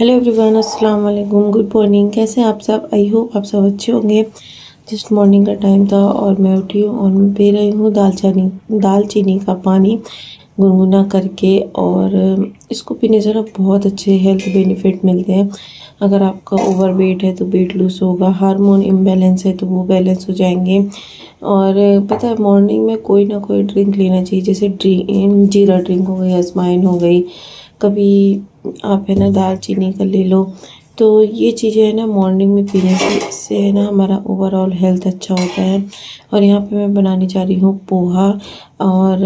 Hello everyone, अस्सलाम वालेकुम, good morning. कैसे हैं आप सब? आई होप आप सब अच्छे होंगे। जस्ट मॉर्निंग का टाइम था और मैं उठी हूँ और मैं पी रही हूँ दालचीनी का पानी गुनगुना करके। और इसको पीने से ना बहुत अच्छे हेल्थ बेनिफिट मिलते हैं। अगर आपका ओवर वेट है तो वेट लूज होगा, हार्मोन इम्बैलेंस है तो वो बैलेंस हो जाएंगे। और पता है, मॉर्निंग में कोई ना कोई ड्रिंक लेना चाहिए, जैसे जीरा ड्रिंक हो गई, अजवाइन हो गई, कभी आप है ना दालचीनी का ले लो। तो ये चीज़ें है ना मॉर्निंग में पीने से, इससे है ना हमारा ओवरऑल हेल्थ अच्छा होता है। और यहाँ पे मैं बनाने जा रही हूँ पोहा। और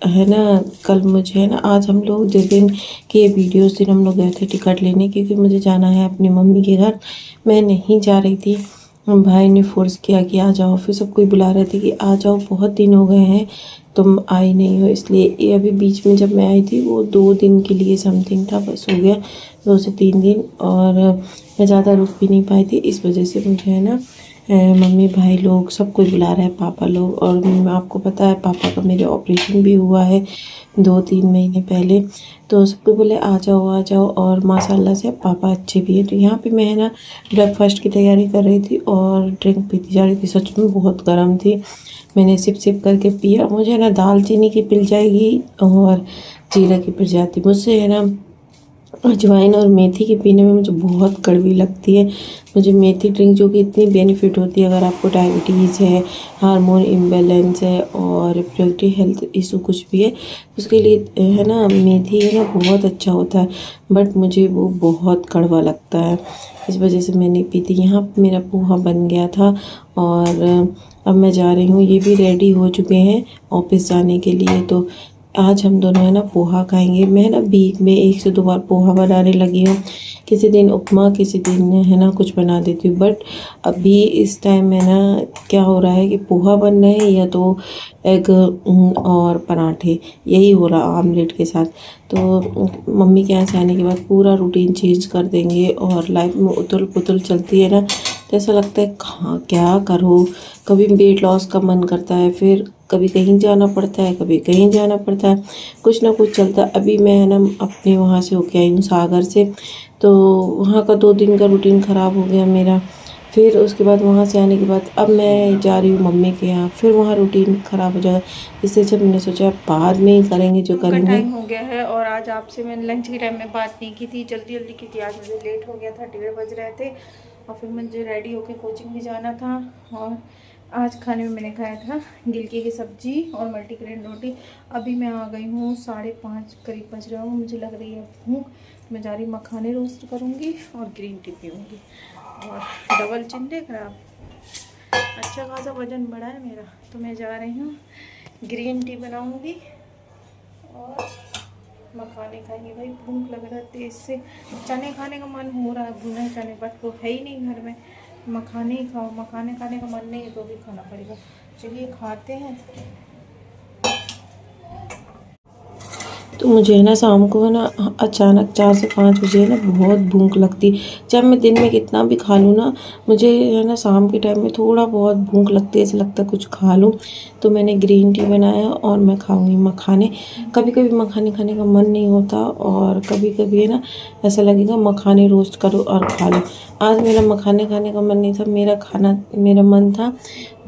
है ना, कल मुझे है ना, आज हम लोग जिस दिन के वीडियो उस दिन हम लोग गए थे टिकट लेने, क्योंकि मुझे जाना है अपनी मम्मी के घर। मैं नहीं जा रही थी, भाई ने फोर्स किया कि आ जाओ, फिर सब कोई बुला रहे थे कि आ जाओ, बहुत दिन हो गए हैं तुम आई नहीं हो। इसलिए ये अभी बीच में जब मैं आई थी वो 2 दिन के लिए समथिंग था, बस हो गया 2 से 3 दिन। और मैं ज़्यादा रुक भी नहीं पाई थी, इस वजह से मुझे है ना मम्मी भाई लोग सब कोई बुला रहे हैं, पापा लोग। और आपको पता है पापा का मेरे ऑपरेशन भी हुआ है 2-3 महीने पहले। तो सबको बोले आ जाओ आ जाओ, और माशाल्लाह से पापा अच्छे भी हैं। तो यहाँ पे मैं है ना ब्रेकफास्ट की तैयारी कर रही थी और ड्रिंक पीती जा रही थी। सच में बहुत गर्म थी, मैंने सिप सिप करके पिया। मुझे ना दालचीनी की पिल जाएगी और जीरा की पिल जाती, मुझसे है ना अजवाइन और मेथी के पीने में मुझे बहुत कड़वी लगती है। मुझे मेथी ड्रिंक जो कि इतनी बेनिफिट होती है, अगर आपको डायबिटीज़ है, हार्मोन इम्बैलेंस है और रिप्रोडक्टिव हेल्थ इशू कुछ भी है, उसके लिए है ना मेथी है ना बहुत अच्छा होता है। बट मुझे वो बहुत कड़वा लगता है, इस वजह से मैं नहीं पीती। यहाँ पे मेरा पोहा बन गया था और अब मैं जा रही हूँ। ये भी रेडी हो चुके हैं ऑफिस जाने के लिए। तो आज हम दोनों है ना पोहा खाएंगे। मैं ना वीक में 1 से 2 बार पोहा बनाने लगी हूँ। किसी दिन उपमा, किसी दिन है ना कुछ बना देती हूँ। बट अभी इस टाइम में ना क्या हो रहा है कि पोहा बन रहे हैं या तो एग और पराठे, यही हो रहा आमलेट के साथ। तो मम्मी के यहाँ से आने के बाद पूरा रूटीन चेंज कर देंगे और लाइफ में उथल पुथल चलती है ना, तो ऐसा लगता है कहाँ क्या करो। कभी वेट लॉस का मन करता है, फिर कभी कहीं जाना पड़ता है, कभी कहीं जाना पड़ता है, कुछ ना कुछ चलता है। अभी मैं है ना अपने वहाँ से होके आई हूँ सागर से, तो वहाँ का 2 दिन का रूटीन ख़राब हो गया मेरा। फिर उसके बाद वहाँ से आने के बाद अब मैं जा रही हूँ मम्मी के यहाँ, फिर वहाँ रूटीन ख़राब हो जाएगा। इससे जब मैंने सोचा बाद में ही करेंगे जो का करेंगे। टाइम हो गया है और आज आपसे मैंने लंच के टाइम में बात नहीं की थी, जल्दी जल्दी की थी। आज मुझे लेट हो गया था, 1:30 बज रहे थे और फिर मुझे रेडी होकर कोचिंग भी जाना था। और आज खाने में मैंने खाया था गिलकी की सब्जी और मल्टीग्रेन रोटी। अभी मैं आ गई हूँ 5:30 करीब बज रहा हूँ, मुझे लग रही है भूख। मैं जा रही मखाने रोस्ट करूँगी और ग्रीन टी पीऊँगी। और डबल चिन देख रहे हैं आप, अच्छा खासा वजन बढ़ा है मेरा। तो मैं जा रही हूँ ग्रीन टी बनाऊँगी और मखाने खाएंगे। भाई भूख लग रहा है तेज से, चने खाने का मन हो रहा है, भुने चने, बट वो है ही नहीं घर में। मखाने ही खाओ, मखाने खाने का मन नहीं है तो भी खाना पड़ेगा। चलिए खाते हैं। तो मुझे है ना शाम को है ना अचानक 4 से 5 बजे है ना बहुत भूख लगती। चाहे मैं दिन में कितना भी खा लूँ ना, मुझे है ना शाम के टाइम में थोड़ा बहुत भूख लगती है, ऐसा लगता है कुछ खा लूँ। तो मैंने ग्रीन टी बनाया और मैं खाऊंगी मखाने। कभी कभी मखाने खाने का मन नहीं होता और कभी कभी है ना ऐसा लगेगा मखाने रोस्ट करो और खा लो। आज मेरा मखाने खाने का मन नहीं था, मेरा मन था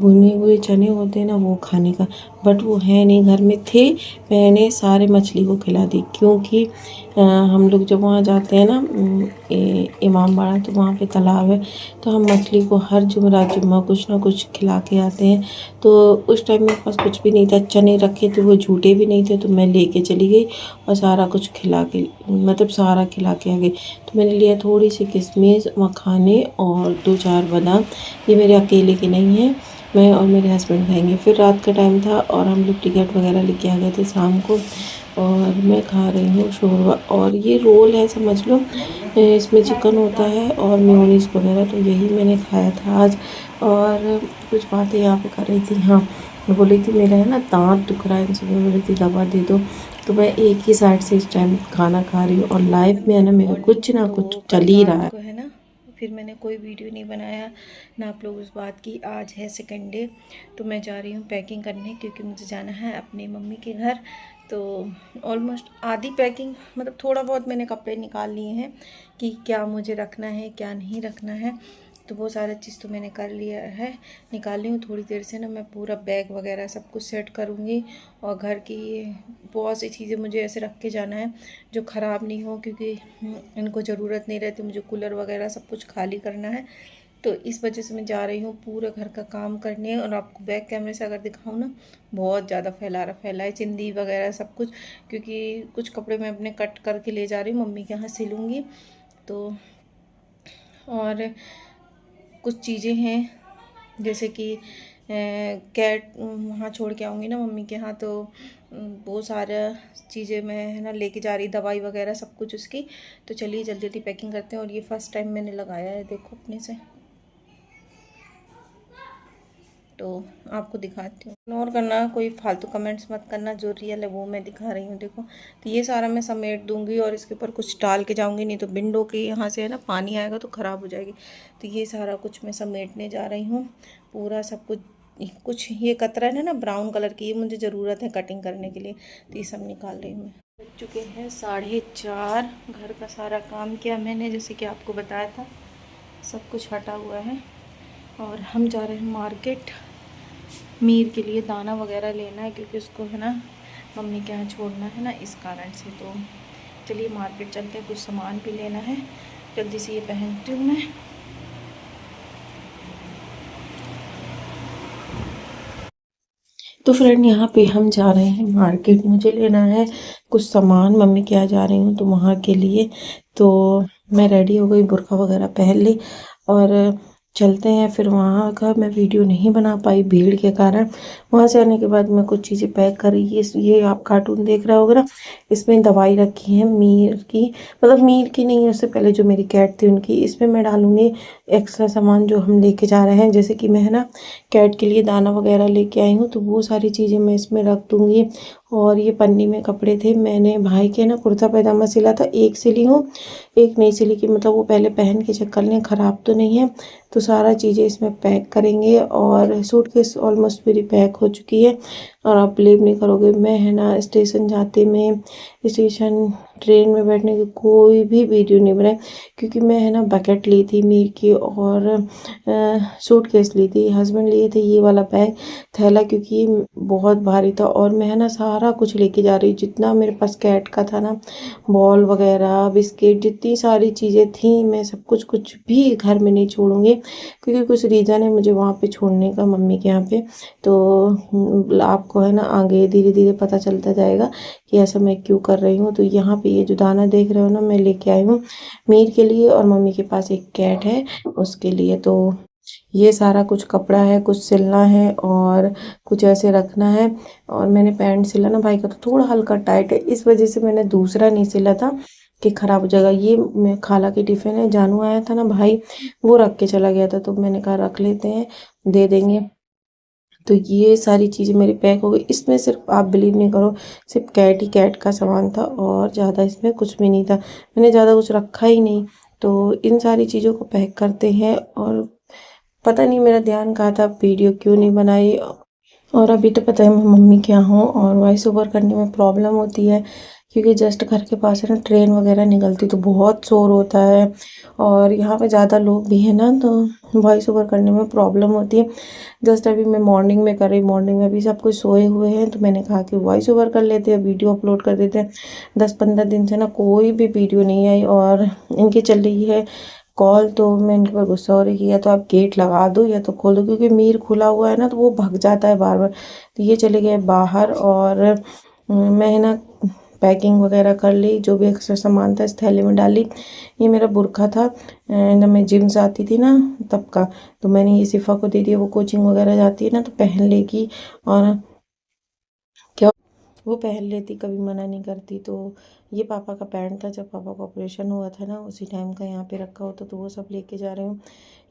भुने हुए चने होते हैं ना वो खाने का। बट वो है नहीं, घर में थे। मैंने सारे मछली को खिला दी, क्योंकि हम लोग जब वहाँ जाते हैं ना इमामबाड़ा, तो वहाँ पे तालाब है। तो हम मछली को हर जुम्मा कुछ ना कुछ खिला के आते हैं। तो उस टाइम मेरे पास कुछ भी नहीं था, चने रखे थे वो झूठे भी नहीं थे, तो मैं लेके चली गई और सारा कुछ खिला के, मतलब सारा खिला के आ गई। तो मैंने लिया थोड़ी सी किशमिश, मखाने और 2-4 बादाम। ये मेरे अकेले के नहीं हैं, मैं और मेरे हस्बैंड खाएंगे। फिर रात का टाइम था और हम लोग टिकट वगैरह लेके आ गए थे शाम को। और मैं खा रही हूँ शोरबा, और ये रोल है समझ लो, इसमें चिकन होता है और मेयोनीज वगैरह। तो यही मैंने खाया था आज। और कुछ बातें यहाँ पे कर रही थी। हाँ, मैं बोली थी मेरा है ना दांत दुख रहा है, इनसे मैं बोली थी दवा दे दो। तो मैं एक ही साइड से इस टाइम खाना खा रही हूँ और लाइफ में है ना मेरा मॉर्निंग कुछ ना कुछ तो चल कल ही रहा रात है। को है ना, फिर मैंने कोई वीडियो नहीं बनाया ना आप लोग इस बात की। आज है सेकंड डे, तो मैं जा रही हूँ पैकिंग करने, क्योंकि मुझे जाना है अपनी मम्मी के घर। तो ऑलमोस्ट आधी पैकिंग, मतलब थोड़ा बहुत मैंने कपड़े निकाल लिए हैं कि क्या मुझे रखना है क्या नहीं रखना है। तो वो सारा चीज़ तो मैंने कर लिया है, निकाल ली हूँ। थोड़ी देर से ना मैं पूरा बैग वगैरह सब कुछ सेट करूँगी, और घर की बहुत सी चीज़ें मुझे ऐसे रख के जाना है जो ख़राब नहीं हो, क्योंकि इनको ज़रूरत नहीं रहती। मुझे कूलर वगैरह सब कुछ खाली करना है, तो इस वजह से मैं जा रही हूँ पूरे घर का काम करने। और आपको बैक कैमरे से अगर दिखाऊँ ना, बहुत ज़्यादा फैला है चिंदी वगैरह सब कुछ, क्योंकि कुछ कपड़े मैं अपने कट करके ले जा रही हूँ, मम्मी के यहाँ सिलूँगी। तो और कुछ चीज़ें हैं जैसे कि कैट वहाँ छोड़ के आऊँगी ना मम्मी के यहाँ, तो वो सारा चीज़ें मैं है ना लेके जा रही, दवाई वगैरह सब कुछ उसकी। तो चलिए जल्दी जल्दी पैकिंग करते हैं। और ये फर्स्ट टाइम मैंने लगाया है, देखो अपने से, तो आपको दिखाती हूँ। इग्नोर करना, कोई फालतू कमेंट्स मत करना, जो रियल है वो मैं दिखा रही हूँ। देखो, तो ये सारा मैं समेट दूंगी और इसके ऊपर कुछ डाल के जाऊंगी, नहीं तो विंडो के यहाँ से है ना पानी आएगा तो ख़राब हो जाएगी। तो ये सारा कुछ मैं समेटने जा रही हूँ, पूरा सब कुछ। कुछ ये कतरन है ना ब्राउन कलर की, ये मुझे ज़रूरत है कटिंग करने के लिए, तो ये सब निकाल रही हूँ मैं। बज चुके हैं 4:30, घर का सारा काम किया मैंने, जैसे कि आपको बताया था, सब कुछ हटा हुआ है। और हम जा रहे हैं मार्केट, मीर के लिए दाना वगैरह लेना है, क्योंकि उसको है ना मम्मी के यहाँ छोड़ना है ना, इस कारण से। तो चलिए मार्केट चलते हैं, कुछ सामान भी लेना है। जल्दी से ये पहनती हूँ मैं। तो फ्रेंड यहाँ पे हम जा रहे हैं मार्केट, मुझे लेना है कुछ सामान, मम्मी के यहाँ जा रही हूँ तो वहाँ के लिए। तो मैं रेडी हो गई, बुर्का वगैरह पहन ली और चलते हैं। फिर वहाँ का मैं वीडियो नहीं बना पाई भीड़ के कारण। वहाँ से आने के बाद मैं कुछ चीज़ें पैक कर रही, ये आप कार्टून देख रहे होगे ना, इसमें दवाई रखी है मीर की, मतलब मीर की नहीं, उससे पहले जो मेरी कैट थी उनकी। इसमें मैं डालूंगी एक्स्ट्रा सामान जो हम लेके जा रहे हैं, जैसे कि मैं है ना कैट के लिए दाना वगैरह लेके आई हूँ, तो वो सारी चीज़ें मैं इसमें रख दूँगी। और ये पन्नी में कपड़े थे, मैंने भाई के ना कुर्ता पैजामा सिला था, एक सिली हूँ एक नहीं सिली, कि मतलब वो पहले पहन के चेक कर लें ख़राब तो नहीं है। तो सारा चीज़ें इसमें पैक करेंगे, और सूटकेस ऑलमोस्ट मेरी पैक हो चुकी है। और आप बिलीव नहीं करोगे, मैं है ना स्टेशन जाते में, स्टेशन ट्रेन में बैठने की कोई भी वीडियो नहीं बनाई, क्योंकि मैं है ना बकेट ली थी मीर की, और सूटकेस ली थी, हस्बैंड लिए थे ये वाला बैग थैला, क्योंकि ये बहुत भारी था। और मैं है ना सारा कुछ लेके जा रही, जितना मेरे पास कैट का था ना, बॉल वगैरह बिस्किट, जितनी सारी चीज़ें थी, मैं सब कुछ भी घर में नहीं छोड़ूंगी, क्योंकि कुछ रीज़न है मुझे वहाँ पे छोड़ने का, मम्मी के यहाँ पे। तो आपको है ना आगे धीरे धीरे पता चलता जाएगा कि ऐसा मैं क्यों कर रही हूँ। तो यहाँ पे ये जो दाना देख रहे हो ना, मैं लेके आई हूँ मीर के लिए, और मम्मी के पास एक कैट है उसके लिए। तो ये सारा कुछ कपड़ा है, कुछ सिलना है और कुछ ऐसे रखना है। और मैंने पैंट सिला ना भाई का, तो थोड़ा हल्का टाइट है, इस वजह से मैंने दूसरा नहीं सिला था कि ख़राब हो जाएगा। ये मैं खाला की टिफ़िन है, जानू आया था ना भाई, वो रख के चला गया था, तो मैंने कहा रख लेते हैं, दे देंगे। तो ये सारी चीज़ें मेरी पैक हो गई। इसमें सिर्फ आप बिलीव नहीं करो, सिर्फ कैट ही कैट का सामान था, और ज़्यादा इसमें कुछ भी नहीं था, मैंने ज़्यादा कुछ रखा ही नहीं। तो इन सारी चीज़ों को पैक करते हैं। और पता नहीं मेरा ध्यान कहाँ था, वीडियो क्यों नहीं बनाई। और अभी तो पता है मैं मम्मी के यहाँ हूँ, और वॉइस ओवर करने में प्रॉब्लम होती है, क्योंकि जस्ट घर के पास है ना ट्रेन वगैरह निकलती, तो बहुत शोर होता है, और यहाँ पे ज़्यादा लोग भी हैं ना, तो वॉइस ओवर करने में प्रॉब्लम होती है। जस्ट अभी मैं मॉर्निंग में कर रही, मॉर्निंग में भी सब कुछ सोए हुए हैं, तो मैंने कहा कि वॉइस ओवर कर लेते हैं, वीडियो अपलोड कर देते हैं। 10-15 दिन से ना कोई भी वीडियो नहीं आई, और इनकी चल रही है कॉल। तो मैं इनके पर गुस्सा हो रही कि या तो आप गेट लगा दो या तो खोल दो, क्योंकि मीर खुला हुआ है ना, तो वो भग जाता है बार बार। तो ये चले गए बाहर, और मैं है ना पैकिंग वगैरह कर ली, जो भी एक्स्ट्रा सामान था इस थैले में डाली। ये मेरा बुरखा था, जब मैं जिम जाती थी ना तब का, तो मैंने ये सिफा को दे दिया, वो कोचिंग वगैरह जाती है ना तो पहन लेगी, और क्या वो पहन लेती, कभी मना नहीं करती। तो ये पापा का पैंट था, जब पापा का ऑपरेशन हुआ था ना उसी टाइम का यहाँ पे रखा होता, तो वो सब लेके जा रही हूँ।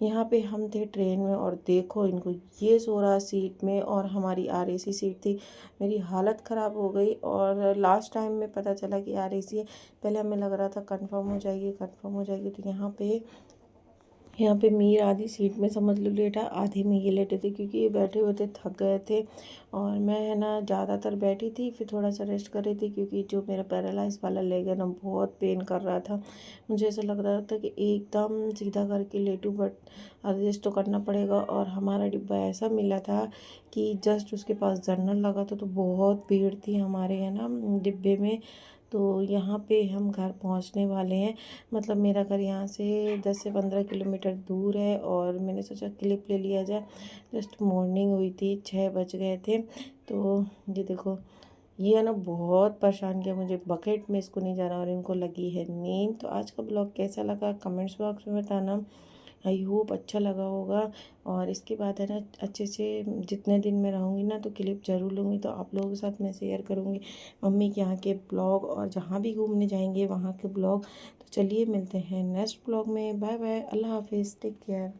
यहाँ पे हम थे ट्रेन में, और देखो इनको, ये सो रहा सीट में, और हमारी RAC सीट थी। मेरी हालत ख़राब हो गई, और लास्ट टाइम में पता चला कि RAC है। पहले हमें लग रहा था कंफर्म हो जाएगी, कंफर्म हो जाएगी। तो यहाँ पे यहाँ पे मीर आधी सीट में समझ लो लेटा, आधी में ये लेटे थे क्योंकि ये बैठे हुए थे, थक गए थे। और मैं है ना ज़्यादातर बैठी थी, फिर थोड़ा सा रेस्ट कर रही थी क्योंकि जो मेरा पैरालाइज वाला लेग है ना बहुत पेन कर रहा था। मुझे ऐसा लग रहा था कि एकदम सीधा करके लेटूँ, बट एडजस्ट तो करना पड़ेगा। और हमारा डिब्बा ऐसा मिला था कि जस्ट उसके पास जर्नल लगा था, तो बहुत भीड़ थी हमारे है ना डिब्बे में। तो यहाँ पे हम घर पहुँचने वाले हैं। मतलब मेरा घर यहाँ से 10 से 15 किलोमीटर दूर है और मैंने सोचा क्लिप ले लिया जाए। जस्ट मॉर्निंग हुई थी, 6 बज गए थे। तो ये देखो, ये है ना बहुत परेशान किया मुझे, बकेट में इसको नहीं जाना और इनको लगी है नींद। तो आज का ब्लॉग कैसा लगा कमेंट्स बॉक्स में बताना। आई होप अच्छा लगा होगा। और इसके बाद है ना अच्छे से जितने दिन मैं रहूँगी ना तो क्लिप ज़रूर लूँगी, तो आप लोगों के साथ मैं शेयर करूँगी मम्मी के यहाँ के ब्लॉग, और जहाँ भी घूमने जाएंगे वहाँ के ब्लॉग। तो चलिए मिलते हैं नेक्स्ट ब्लॉग में। बाय बाय, अल्लाह हाफिज़, टेक केयर।